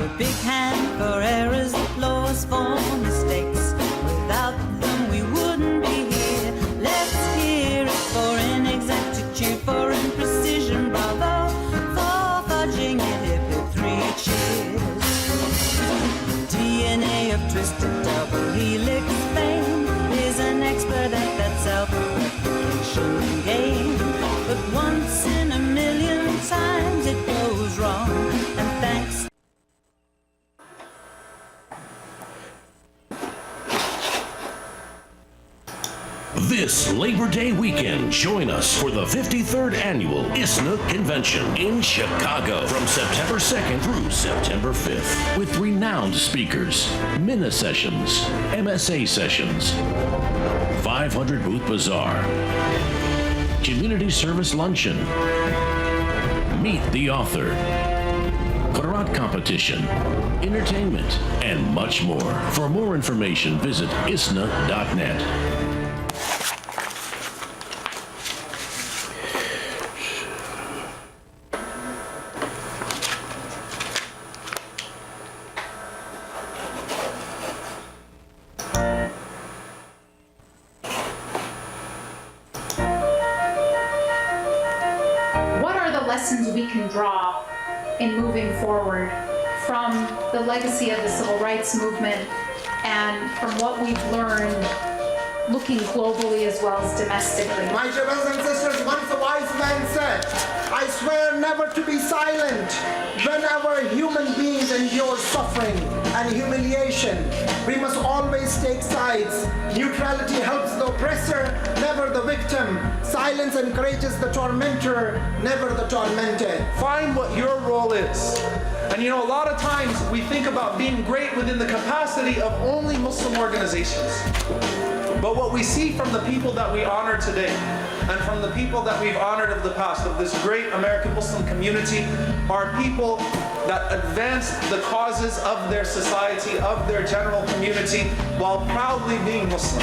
a big hand for errors, laws for mistakes. Without them we wouldn't be here. Let's hear it for inexactitude, for imprecision, bravo. For fudging it, hip hip, 3 cheers. DNA of twisted double helix fame is an expert at that self-replication game. But once in a million times it goes wrong, and thanks. This Labor Day weekend, join us for the 53rd Annual ISNA Convention in Chicago from September 2nd through September 5th with renowned speakers, MINA sessions, MSA sessions, 500 booth bazaar, community service luncheon, meet the author, karate competition, entertainment, and much more. For more information, visit isna.net. Lessons we can draw in moving forward from the legacy of the civil rights movement and from what we've learned looking globally as well as domestically. My dear brothers and sisters, once a wise man said, I swear never to be silent whenever human beings endure suffering and humiliation. We must always take sides. Neutrality helps the oppressor, never the victim. Silence encourages the tormentor, never the tormented. Find what your role is. And you know, a lot of times we think about being great within the capacity of only Muslim organizations. But what we see from the people that we honor today, and from the people that we've honored of the past, of this great American Muslim community, are people that advance the causes of their society, of their general community, while proudly being Muslim,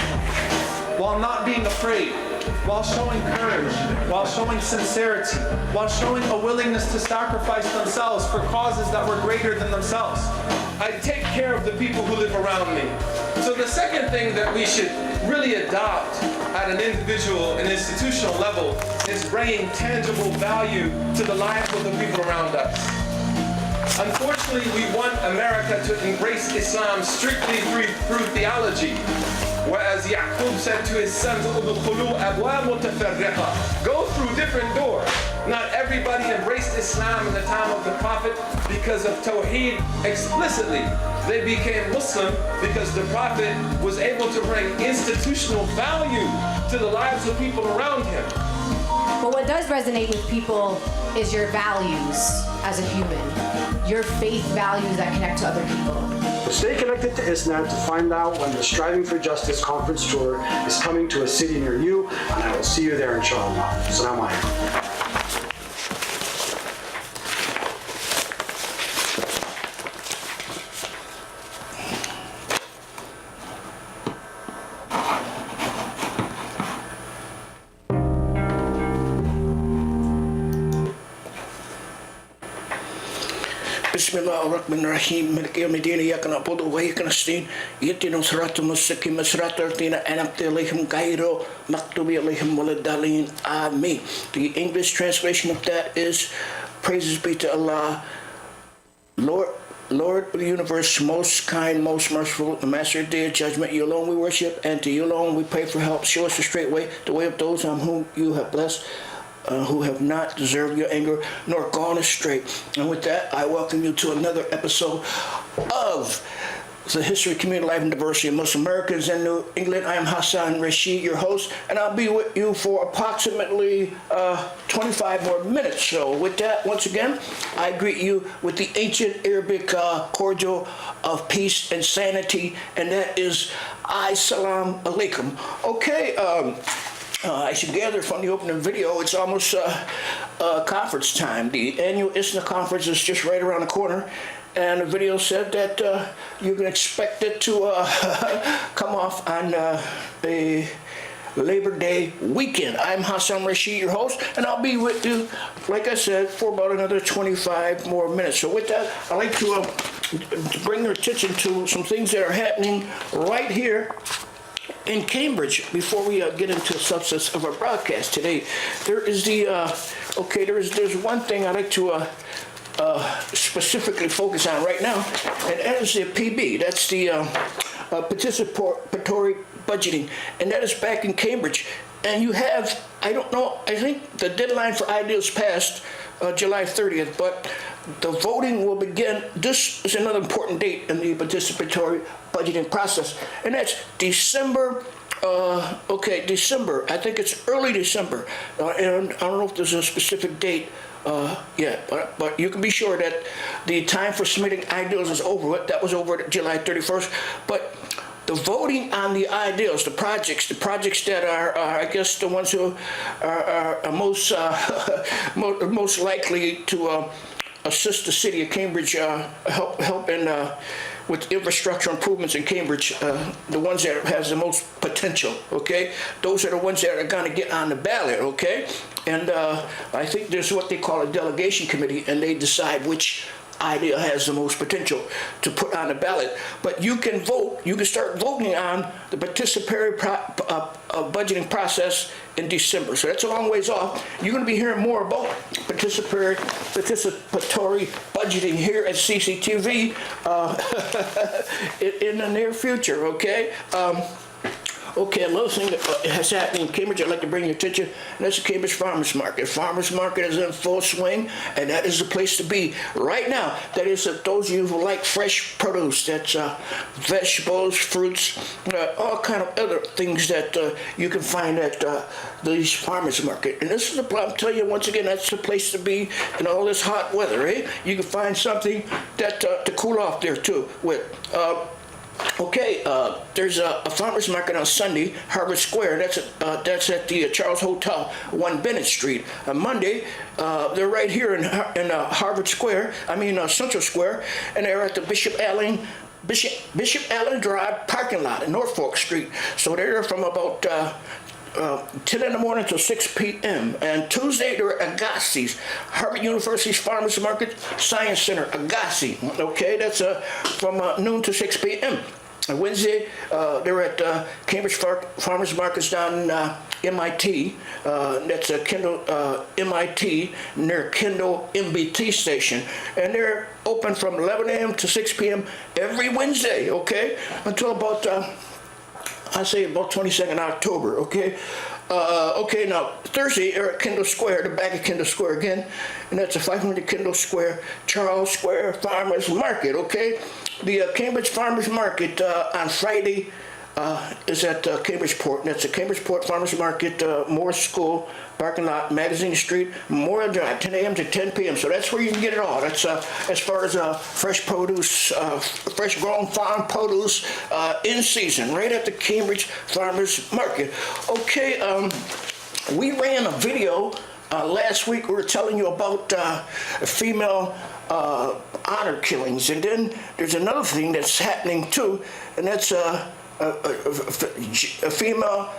while not being afraid, while showing courage, while showing sincerity, while showing a willingness to sacrifice themselves for causes that were greater than themselves. I take care of the people who live around me. So the second thing that we should really adopt at an individual and institutional level is bringing tangible value to the lives of the people around us. Unfortunately, we want America to embrace Islam strictly through theology. Whereas Yaqub said to his sons, go through different doors. Not everybody embraced Islam in the time of the Prophet because of Tawheed explicitly. They became Muslim because the Prophet was able to bring institutional value to the lives of people around him. But what does resonate with people is your values as a human, your faith values that connect to other people. Stay connected to ISNA to find out when the Striving for Justice conference tour is coming to a city near you, and I will see you there, inshallah. Assalamu alaikum. Bismillahirrahmanirrahim. Malik yawmiddin, iyyaka na'budu wa iyyaka nasta'in. Ihdinas siratal mustaqim, siratal ladzina an'amta alaihim ghayri maghdubi alaihim waladdallin. Amen. The English translation of that is, praises be to Allah, Lord of the universe, most kind, most merciful, the master of the day of judgment. You alone we worship, and to you alone we pray for help. Show us the straight way, the way of those on whom you have blessed, who have not deserved your anger nor gone astray. And with that, I welcome you to another episode of the History, Community, Life, and Diversity of Muslim Americans in New England. I am Hassan Rashid, your host, and I'll be with you for approximately 25 more minutes. So with that, once again, I greet you with the ancient Arabic cordial of peace and sanity, and that is Assalamu alaikum. Okay, as you gather from the opening video, it's almost conference time. The annual ISNA conference is just right around the corner, and the video said that you can expect it to come off on Labor Day weekend. I'm Hassan Rashid, your host, and I'll be with you, like I said, for about another 25 more minutes. So with that, I'd like to bring your attention to some things that are happening right here in Cambridge before we get into the substance of our broadcast today. There is there's one thing I'd like to specifically focus on right now, and that is the PB. That's the participatory budgeting, and that is back in Cambridge. And you have, I don't know, I think the deadline for ideas passed July 30th, but the voting will begin. This is another important date in the participatory budgeting process, and that's December. December. I think it's early December, and I don't know if there's a specific date yet, but you can be sure that the time for submitting ideals is over. That was over July 31st, but the voting on the ideals, the projects that are, I guess, the ones who are most most likely to assist the city of Cambridge, help in with infrastructure improvements in Cambridge, the ones that has the most potential. Okay, those are the ones that are going to get on the ballot. Okay, and I think there's what they call a delegation committee, and they decide which idea has the most potential to put on the ballot. But you can vote. You can start voting on the participatory budgeting process in December. So that's a long ways off. You're going to be hearing more about participatory budgeting here at CCTV in the near future. Okay. Okay, another thing that has happened in Cambridge I'd like to bring your attention, and that's the Cambridge Farmers Market. Farmers Market is in full swing, and that is the place to be right now. That is, those of you who like fresh produce, that's vegetables, fruits, all kind of other things that you can find at these Farmers Market. And this is the place, I'm telling you once again, that's the place to be in all this hot weather, eh? You can find something that to cool off there too with. There's a farmer's market on Sunday, Harvard Square. That's at the Charles Hotel, 1 Bennett Street. On Monday, they're right here in Harvard Square. Central Square, and they're at the Bishop Allen Drive parking lot in Norfolk Street. So they're there from about 10 in the morning till 6 p.m. And Tuesday, they're at Agassi's, Harvard University's Farmers Market Science Center, Agassi. Okay, that's from noon to 6 p.m. And Wednesday, they're at Cambridge Farmers Markets down in MIT. That's a Kendall MIT near Kendall MBT station. And they're open from 11 a.m. to 6 p.m. every Wednesday, okay, until about I say about 22nd October, okay? Now, Thursday, they're at Kendall Square, the back of Kendall Square again, and that's a 500 Kendall Square, Charles Square Farmers Market, okay? The Cambridge Farmers Market on Friday is at Cambridgeport, and that's the Cambridgeport Farmers Market, Moore School, parking lot, Magazine Street, Memorial Drive, 10 a.m. to 10 p.m. So that's where you can get it all. That's as far as fresh produce, fresh grown farm produce in season, right at the Cambridge Farmers Market. Okay, we ran a video last week. We were telling you about female honor killings, and then there's another thing that's happening too, and that's a female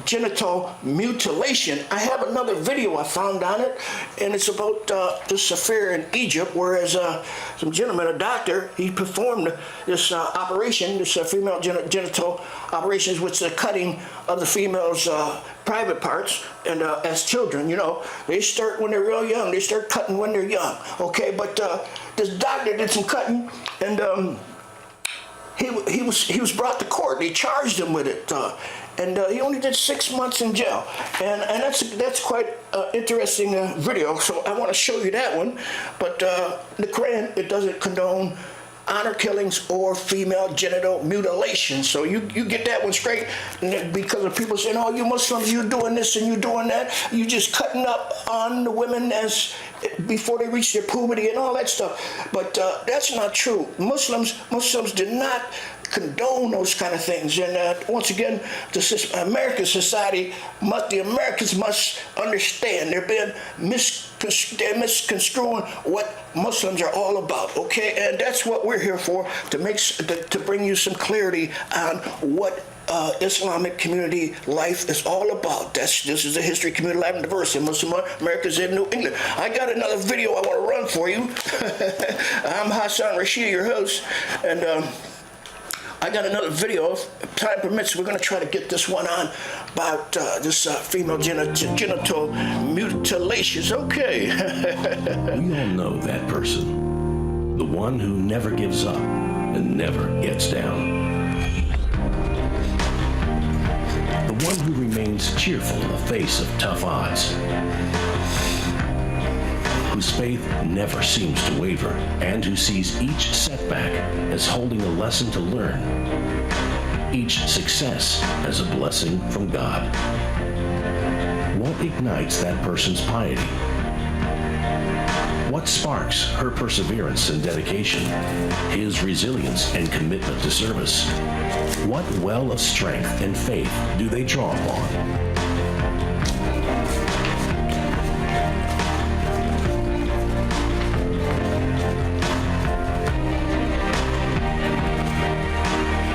genital mutilation. I have another video I found on it, and it's about this affair in Egypt, whereas some gentleman, a doctor, he performed this operation, this female genital operations, which is the cutting of the female's private parts, and as children, they start when they're real young. They start cutting when they're young, okay? But this doctor did some cutting, and he was brought to court. They charged him with it, and he only did 6 months in jail. And that's quite interesting video. So I want to show you that one. But the Quran, it doesn't condone honor killings or female genital mutilation. So you get that one straight, because of people saying, "Oh, you Muslims, you doing this and you doing that. You just cutting up on the women as before they reach their puberty and all that stuff." But that's not true. Muslims did not condone those kind of things. And once again, the American society, the Americans must understand they're being misconstruing what Muslims are all about, okay? And that's what we're here for, to bring you some clarity on what Islamic community life is all about. This is a history, community life, and diversity. Muslim Americans in New England. I got another video I want to run for you. I'm Hassan Rashid, your host, and I got another video. If time permits, we're going to try to get this one on about this female genital mutilations. Okay. We all know that person. The one who never gives up and never gets down. The one who remains cheerful in the face of tough odds. Whose faith never seems to waver, and who sees each setback as holding a lesson to learn, each success as a blessing from God. What ignites that person's piety? What sparks her perseverance and dedication, his resilience and commitment to service? What well of strength and faith do they draw upon?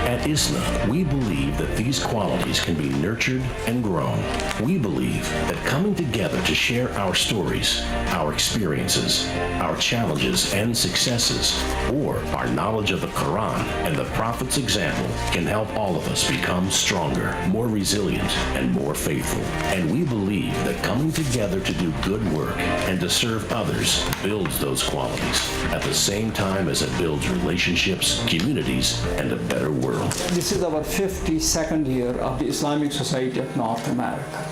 At ISNA, we believe that these qualities can be nurtured and grown. We believe that coming together to share our stories, our experiences, our challenges and successes, or our knowledge of the Quran and the Prophet's example can help all of us become stronger, more resilient, and more faithful. And we believe that coming together to do good work and to serve others builds those qualities at the same time as it builds relationships, communities, and a better world. This is our 52nd year of the Islamic Society of North America.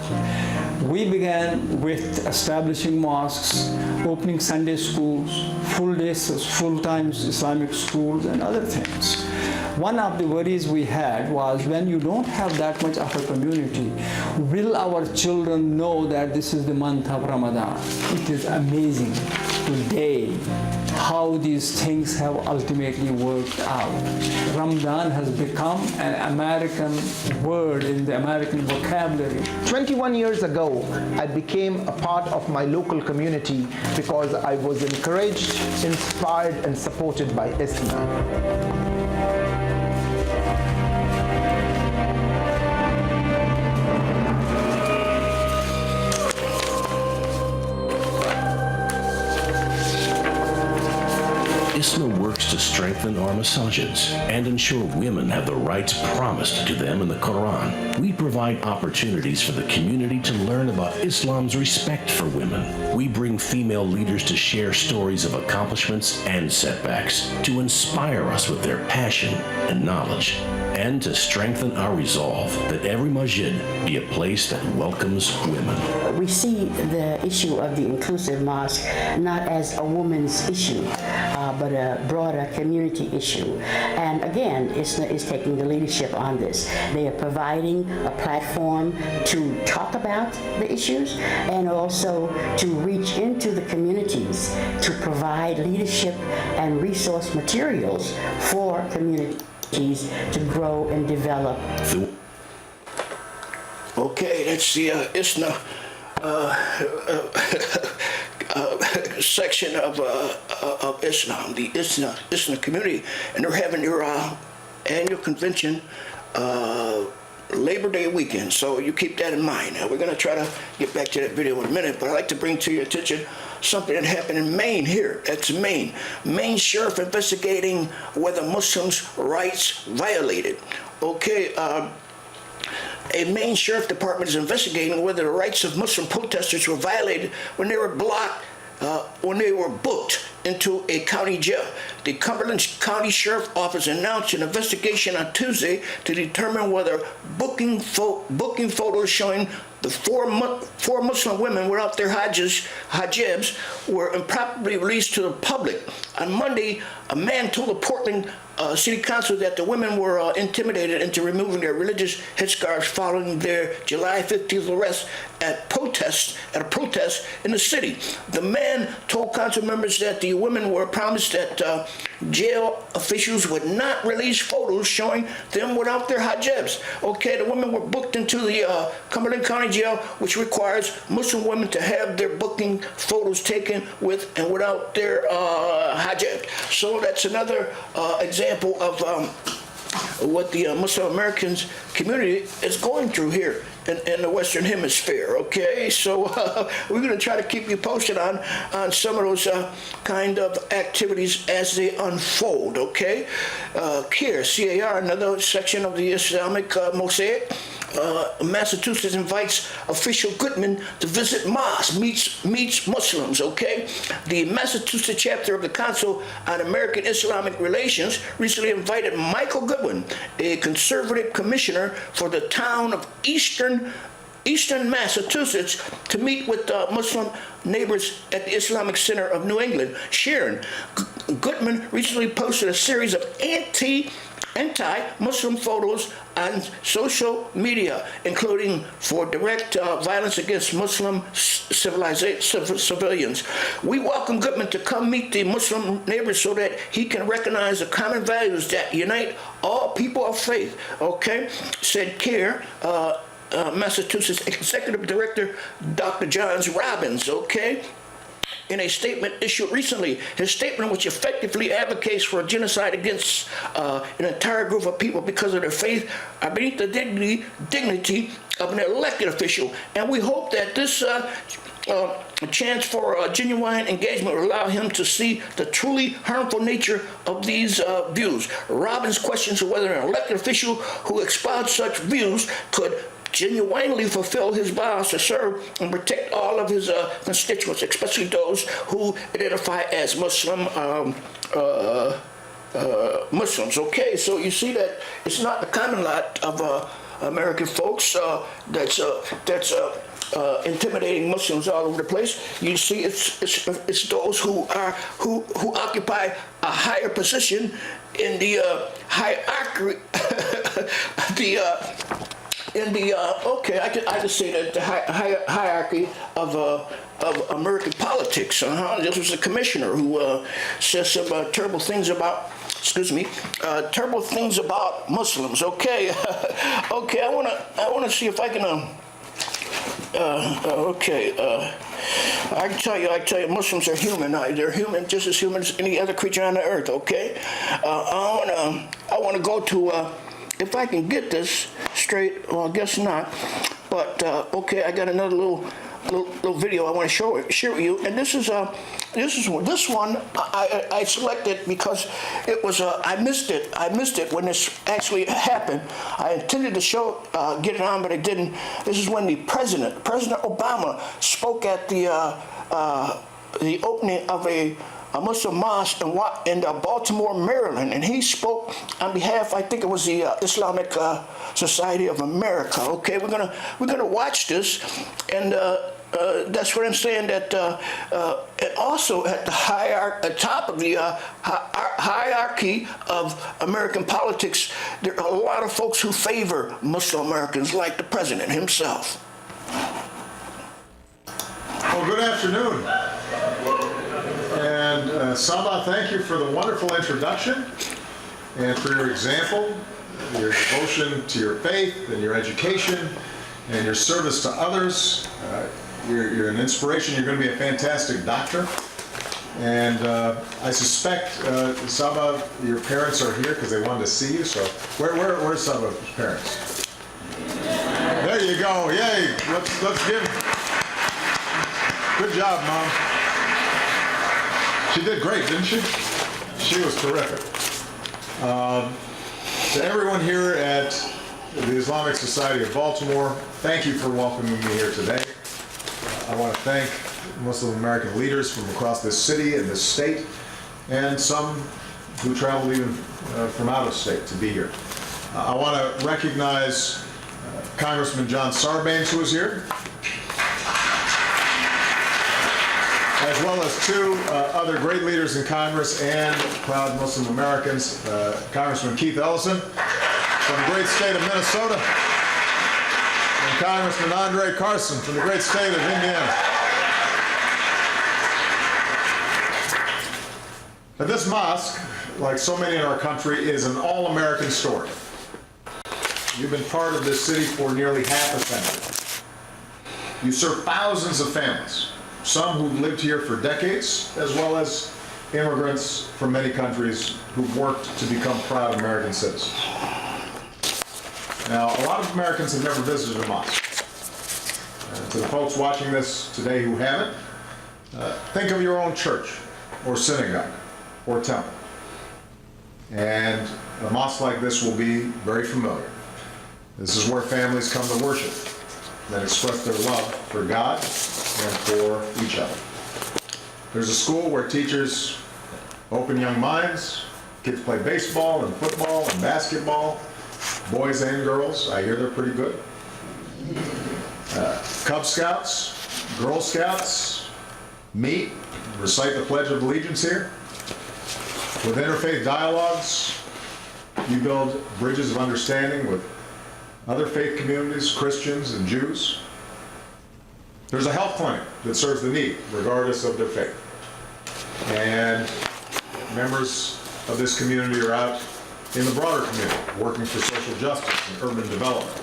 We began with establishing mosques, opening Sunday schools, full days, full-time Islamic schools, and other things. One of the worries we had was when you don't have that much of a community, will our children know that this is the month of Ramadan? It is amazing today how these things have ultimately worked out. Ramadan has become an American word in the American vocabulary. 21 years ago, I became a part of my local community because I was encouraged, inspired, and supported by ISNA. ISNA works to strengthen our masajids and ensure women have the rights promised to them in the Quran. We provide opportunities for the community to learn about Islam's respect for women. We bring female leaders to share stories of accomplishments and setbacks, to inspire us with their passion and knowledge, and to strengthen our resolve that every masjid be a place that welcomes women. We see the issue of the inclusive mosque not as a woman's issue, but a broader community issue. And again, ISNA is taking the leadership on this. They are providing a platform to talk about the issues and also to reach into the communities to provide leadership and resource materials for communities to grow and develop. Okay, that's the ISNA section of Islam, the ISNA community, and they're having their annual convention Labor Day weekend, so you keep that in mind. Now, we're going to try to get back to that video in a minute, but I'd like to bring to your attention something that happened in Maine here. That's Maine. Maine sheriff investigating whether Muslims' rights violated. Okay, a Maine Sheriff Department is investigating whether the rights of Muslim protesters were violated when they were booked into a county jail. The Cumberland County Sheriff's Office announced an investigation on Tuesday to determine whether booking photos showing the four Muslim women without their hijabs were improperly released to the public. On Monday, a man told the Portland City Council that the women were intimidated into removing their religious headscarves following their July 15th arrest at a protest in the city. The man told council members that the women were promised that jail officials would not release photos showing them without their hijabs. Okay, the women were booked into the Cumberland County Jail, which requires Muslim women to have their booking photos taken with and without their hijab. So that's another example of what the Muslim Americans community is going through here in the Western Hemisphere, okay? So we're going to try to keep you posted on some of those kind of activities as they unfold, okay? CARE, C-A-R, another section of the Islamic MOSAIC. Massachusetts invites official Goodman to visit mosque, meets Muslims, okay? The Massachusetts chapter of the Council on American Islamic Relations recently invited Michael Goodwin, a conservative commissioner for the town of Eastern Massachusetts, to meet with Muslim neighbors at the Islamic Center of New England. Sharon Goodman recently posted a series of anti-Muslim photos on social media, including for direct violence against Muslim civilians. We welcome Goodman to come meet the Muslim neighbors so that he can recognize the common values that unite all people of faith, okay? Said CARE, Massachusetts Executive Director Dr. Johns Robbins, okay? In a statement issued recently, his statement, which effectively advocates for a genocide against an entire group of people because of their faith, are beneath the dignity of an elected official. And we hope that this chance for genuine engagement will allow him to see the truly harmful nature of these views. Robbins questions whether an elected official who espouses such views could genuinely fulfill his vows to serve and protect all of his constituents, especially those who identify as Muslims. Okay, so you see that it's not the common lot of American folks that's intimidating Muslims all over the place. You see, it's those who occupy a higher position in the hierarchy. I just say that the hierarchy of American politics. This was a commissioner who says some terrible things about. Terrible things about Muslims. Okay, okay. I wanna see if I can. I tell you, Muslims are human. They're human, just as human as any other creature on the earth. Okay. I wanna go to. If I can get this straight, well, I guess not. But okay, I got another little video I want to share with you, and this one I selected because it was I missed it when this actually happened. I intended to get it on, but I didn't. This is when President Obama spoke at the opening of a Muslim mosque in Baltimore, Maryland, and he spoke on behalf, I think it was the Islamic Society of America. Okay, we're gonna watch this, and that's what I'm saying. That and also at the top of the hierarchy of American politics, there are a lot of folks who favor Muslim Americans, like the president himself. Well, good afternoon. And Saba, thank you for the wonderful introduction and for your example, your devotion to your faith and your education and your service to others. You're an inspiration. You're going to be a fantastic doctor. And I suspect, Saba, your parents are here because they wanted to see you. So where's Saba's parents? There you go. Yay. Let's give. Good job, Mom. She did great, didn't she? She was terrific. To everyone here at the Islamic Society of Baltimore, thank you for welcoming me here today. I want to thank Muslim American leaders from across this city and this state, and some who traveled even from out of state to be here. I want to recognize Congressman John Sarbanes, who is here, as well as two other great leaders in Congress and proud Muslim Americans, Congressman Keith Ellison from the great state of Minnesota, and Congressman Andre Carson from the great state of Indiana. Now, this mosque, like so many in our country, is an all-American story. You've been part of this city for nearly half a century. You serve thousands of families, some who've lived here for decades, as well as immigrants from many countries who've worked to become proud American citizens. Now, a lot of Americans have never visited a mosque. To the folks watching this today who haven't, think of your own church or synagogue or temple. And a mosque like this will be very familiar. This is where families come to worship, that express their love for God and for each other. There's a school where teachers open young minds. Kids play baseball and football and basketball, boys and girls. I hear they're pretty good. Cub Scouts, Girl Scouts meet, recite the Pledge of Allegiance here. With interfaith dialogues, you build bridges of understanding with other faith communities, Christians and Jews. There's a health clinic that serves the need, regardless of their faith. And members of this community are out in the broader community, working for social justice and urban development.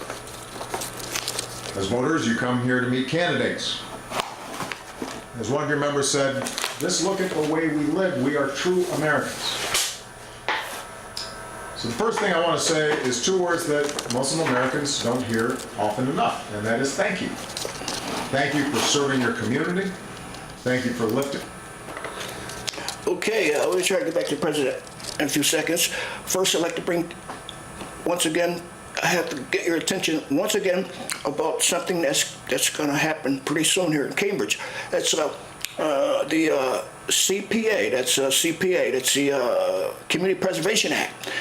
As voters, you come here to meet candidates. As one of your members said, just look at the way we live. We are true Americans. So the first thing I want to say is two words that Muslim Americans don't hear often enough, and that is thank you. Thank you for serving your community. Thank you for lifting. Okay, we'll try to get back to the president in a few seconds. First, I'd like to bring, once again, I have to get your attention once again about something that's going to happen pretty soon here in Cambridge. That's the CPA. That's CPA. That's the Community Preservation Act.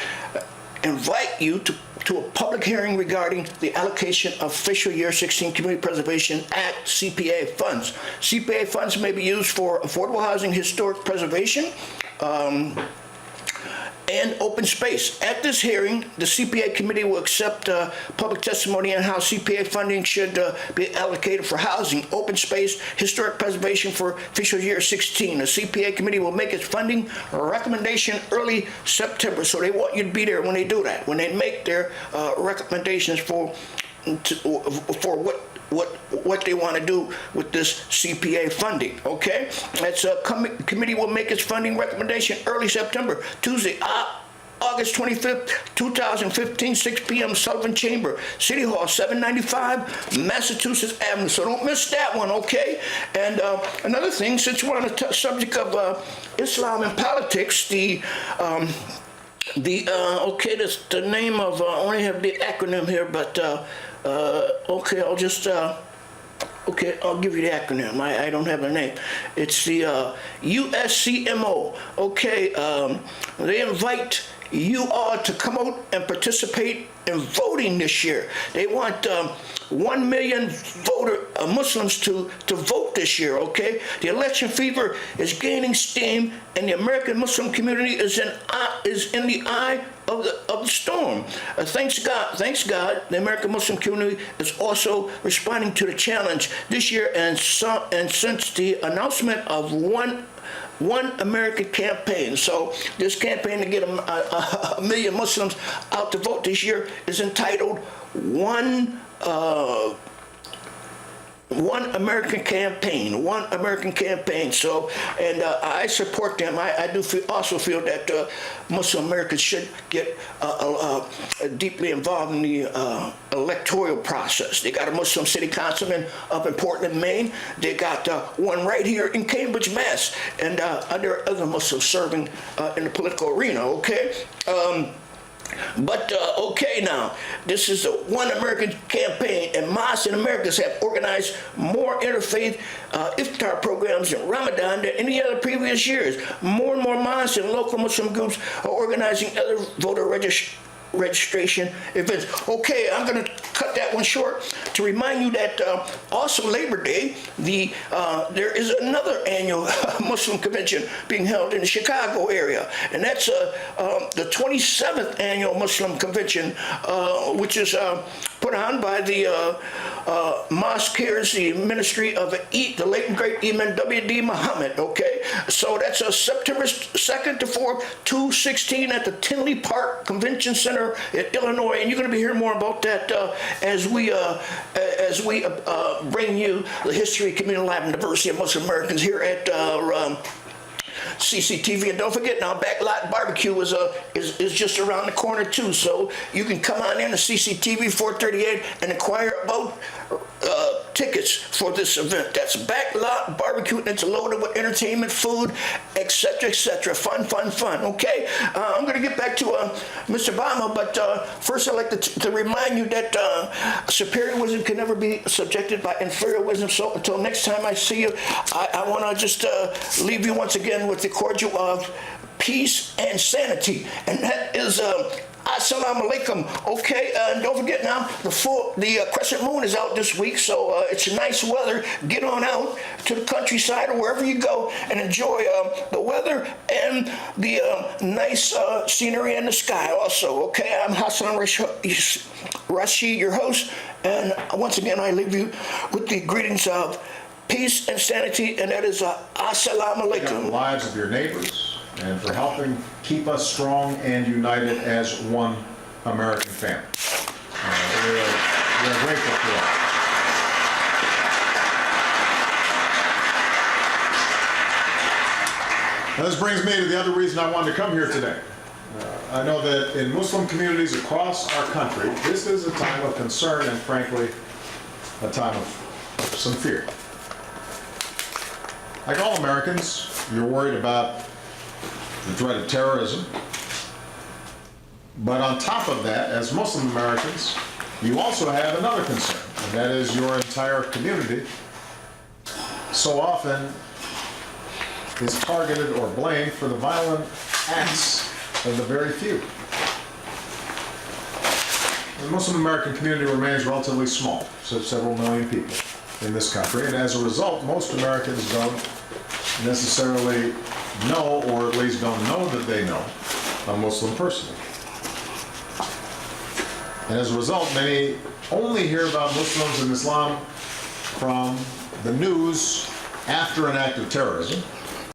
Invite you to a public hearing regarding the allocation of fiscal year 16 Community Preservation Act CPA funds. CPA funds may be used for affordable housing, historic preservation, and open space. At this hearing, the CPA committee will accept public testimony on how CPA funding should be allocated for housing, open space, historic preservation for fiscal year 16. The CPA committee will make its funding recommendation early September, so they want you to be there when they do that, when they make their recommendations for what they want to do with this CPA funding, okay? That's committee will make its funding recommendation early September, Tuesday, August 25th, 2015, 6 p.m. Sullivan Chamber, City Hall, 795 Massachusetts Avenue. So don't miss that one, okay? And another thing, since we're on the subject of Islam and politics, the name of, I only have the acronym here, but okay, I'll just, okay, I'll give you the acronym. I don't have a name. It's the USCMO. Okay, they invite you all to come out and participate in voting this year. They want 1 million Muslims to vote this year, okay? The election fever is gaining steam, and the American Muslim community is in the eye of the storm. Thanks God, the American Muslim community is also responding to the challenge this year, and since the announcement of One American campaign. So this campaign to get a million Muslims out to vote this year is entitled One American Campaign. One American Campaign. So, and I support them. I do also feel that Muslim Americans should get deeply involved in the electoral process. They got a Muslim city councilman up in Portland, Maine. They got one right here in Cambridge, Mass. And there are other Muslims serving in the political arena, okay? But okay, now this is a One American Campaign, and mosques in America have organized more interfaith iftar programs in Ramadan than any other previous years. More and more mosques and local Muslim groups are organizing other voter registration events. Okay, I'm going to cut that one short to remind you that also Labor Day, there is another annual Muslim convention being held in the Chicago area, and that's the 27th annual Muslim convention, which is put on by the Mosque Cares, the ministry of the late and great Imam W.D. Muhammad, okay? So that's September 2nd to 4th, 2/16 at the Tinley Park Convention Center in Illinois, and you're going to be hearing more about that as we bring you the history, community life, and diversity of Muslim Americans here at CCTV. And don't forget now, Backlot Barbecue is just around the corner too. So you can come on in to CCTV 438 and inquire about tickets for this event. That's Backlot Barbecue, and it's loaded with entertainment, food, etc., etc. Fun, fun, fun. Okay, I'm going to get back to Mr. Obama, but first I'd like to remind you that superior wisdom can never be subjected by inferior wisdom. So until next time I see you, I want to just leave you once again with the cordial of peace and sanity, and that is Assalamu alaikum. Okay, and don't forget now, the crescent moon is out this week, so it's nice weather. Get on out to the countryside or wherever you go and enjoy the weather and the nice scenery in the sky also. Okay, I'm Hassan Rashid, your host, and once again I leave you with the greetings of peace and sanity, and that is Assalamu alaikum. The lives of your neighbors, and for helping keep us strong and united as one American family. We're grateful for that. Now, this brings me to the other reason I wanted to come here today. I know that in Muslim communities across our country, this is a time of concern and, frankly, a time of some fear. Like all Americans, you're worried about the threat of terrorism. But on top of that, as Muslim Americans, you also have another concern, and that is your entire community so often is targeted or blamed for the violent acts of the very few. The Muslim American community remains relatively small, so several million people in this country, and as a result, most Americans don't necessarily know, or at least don't know that they know, a Muslim person. And as a result, many only hear about Muslims and Islam from the news after an act of terrorism,